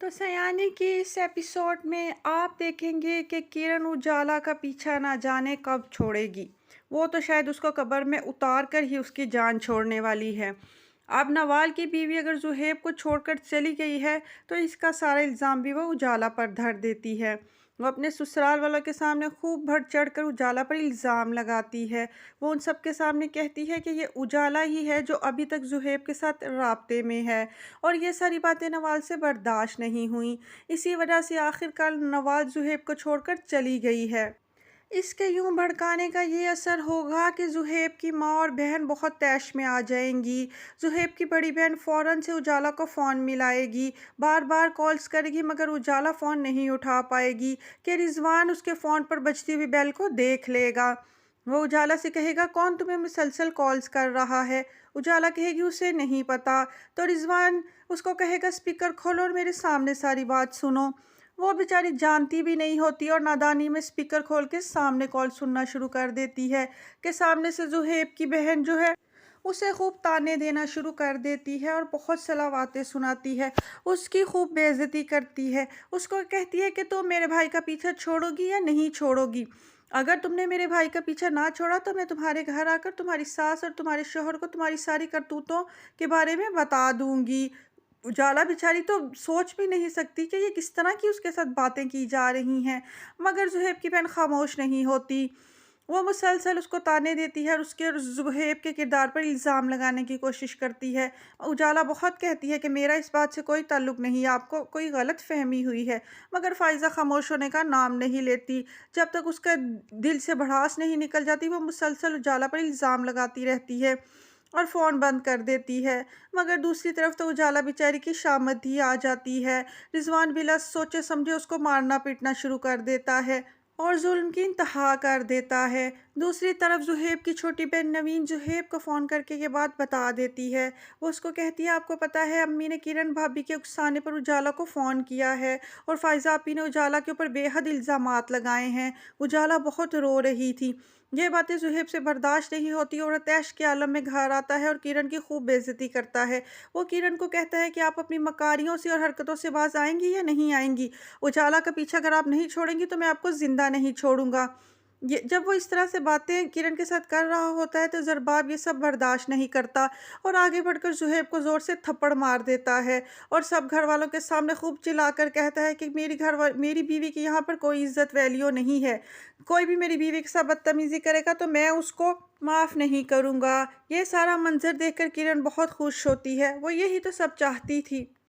तो सयानी की इस एपिसोड में आप देखेंगे कि किरण उजाला का पीछा ना जाने कब छोड़ेगी। वो तो शायद उसको कब्र में उतार कर ही उसकी जान छोड़ने वाली है। अब नवाल की बीवी अगर जुहेब को छोड़कर चली गई है तो इसका सारा इल्ज़ाम भी वो उजाला पर धर देती है। वो अपने ससुराल वालों के सामने खूब बढ़ चढ़ कर उजाला पर इल्ज़ाम लगाती है। वो उन सब के सामने कहती है कि ये उजाला ही है जो अभी तक जुहेब के साथ राब्ते में है, और ये सारी बातें नवाल से बर्दाश्त नहीं हुई। इसी वजह से आखिरकार नवाल ज़ुहैब को छोड़कर चली गई है। इसके यूं भड़काने का ये असर होगा कि ज़ुहैब की माँ और बहन बहुत तैश में आ जाएंगी। ज़ुहैब की बड़ी बहन फ़ौरन से उजाला को फ़ोन मिलाएगी, बार बार कॉल्स करेगी, मगर उजाला फ़ोन नहीं उठा पाएगी कि रिजवान उसके फ़ोन पर बजती हुई बेल को देख लेगा। वो उजाला से कहेगा, कौन तुम्हें मुसलसल कॉल्स कर रहा है? उजाला कहेगी, उसे नहीं पता। तो रिजवान उसको कहेगा, स्पीकर खोलो और मेरे सामने सारी बात सुनो। वो बेचारी जानती भी नहीं होती और नादानी में स्पीकर खोल के सामने कॉल सुनना शुरू कर देती है कि सामने से ज़ुहैब की बहन जो है उसे खूब ताने देना शुरू कर देती है और बहुत सलावातें सुनाती है, उसकी खूब बेइज्जती करती है। उसको कहती है कि तुम मेरे भाई का पीछा छोड़ोगी या नहीं छोड़ोगी। अगर तुमने मेरे भाई का पीछा ना छोड़ा तो मैं तुम्हारे घर आकर तुम्हारी सास और तुम्हारे शोहर को तुम्हारी सारी करतूतों के बारे में बता दूंगी। उजाला बेचारी तो सोच भी नहीं सकती कि ये किस तरह की उसके साथ बातें की जा रही हैं, मगर ज़ुहैब की बहन खामोश नहीं होती। वो मुसलसल उसको ताने देती है और उसके और ज़ुहैब के किरदार पर इल्ज़ाम लगाने की कोशिश करती है। उजाला बहुत कहती है कि मेरा इस बात से कोई ताल्लुक़ नहीं, आपको कोई गलत फ़हमी हुई है, मगर फ़ाइज़ा खामोश होने का नाम नहीं लेती। जब तक उसका दिल से भड़ास नहीं निकल जाती, वो मुसलसल उजाला पर इल्ज़ाम लगाती रहती है और फ़ोन बंद कर देती है। मगर दूसरी तरफ तो उजाला बेचारी की शामत ही आ जाती है। रिजवान बिला सोचे समझे उसको मारना पीटना शुरू कर देता है और जुल्म की इंतहा कर देता है। दूसरी तरफ ज़ुहैब की छोटी बहन नवीन ज़ुहैब को फ़ोन करके ये बात बता देती है। वो उसको कहती है, आपको पता है अम्मी ने किरण भाभी के उकसाने पर उजाला को फ़ोन किया है और फ़ाइज़ा आपी ने उजाला के ऊपर बेहद इल्ज़ामात लगाए हैं। उजाला बहुत रो रही थी। ये बातें ज़ुहैब से बर्दाश्त नहीं होती और तैश के आलम में घर आता है और किरण की खूब बेइज्जती करता है। वो किरण को कहता है कि आप अपनी मकारियों से और हरकतों से बाज आएंगी या नहीं आएंगी। उजाला का पीछा अगर आप नहीं छोड़ेंगी तो मैं आपको ज़िंदा नहीं छोड़ूंगा। ये जब वो इस तरह से बातें किरण के साथ कर रहा होता है तो ज़रबाब ये सब बर्दाश्त नहीं करता और आगे बढ़कर ज़ुहैब को ज़ोर से थप्पड़ मार देता है और सब घर वालों के सामने खूब चिल्लाकर कहता है कि मेरी बीवी की यहाँ पर कोई इज़्ज़त वैल्यू नहीं है। कोई भी मेरी बीवी के साथ बदतमीज़ी करेगा तो मैं उसको माफ़ नहीं करूँगा। ये सारा मंज़र देखकर किरण बहुत खुश होती है। वो यही तो सब चाहती थी।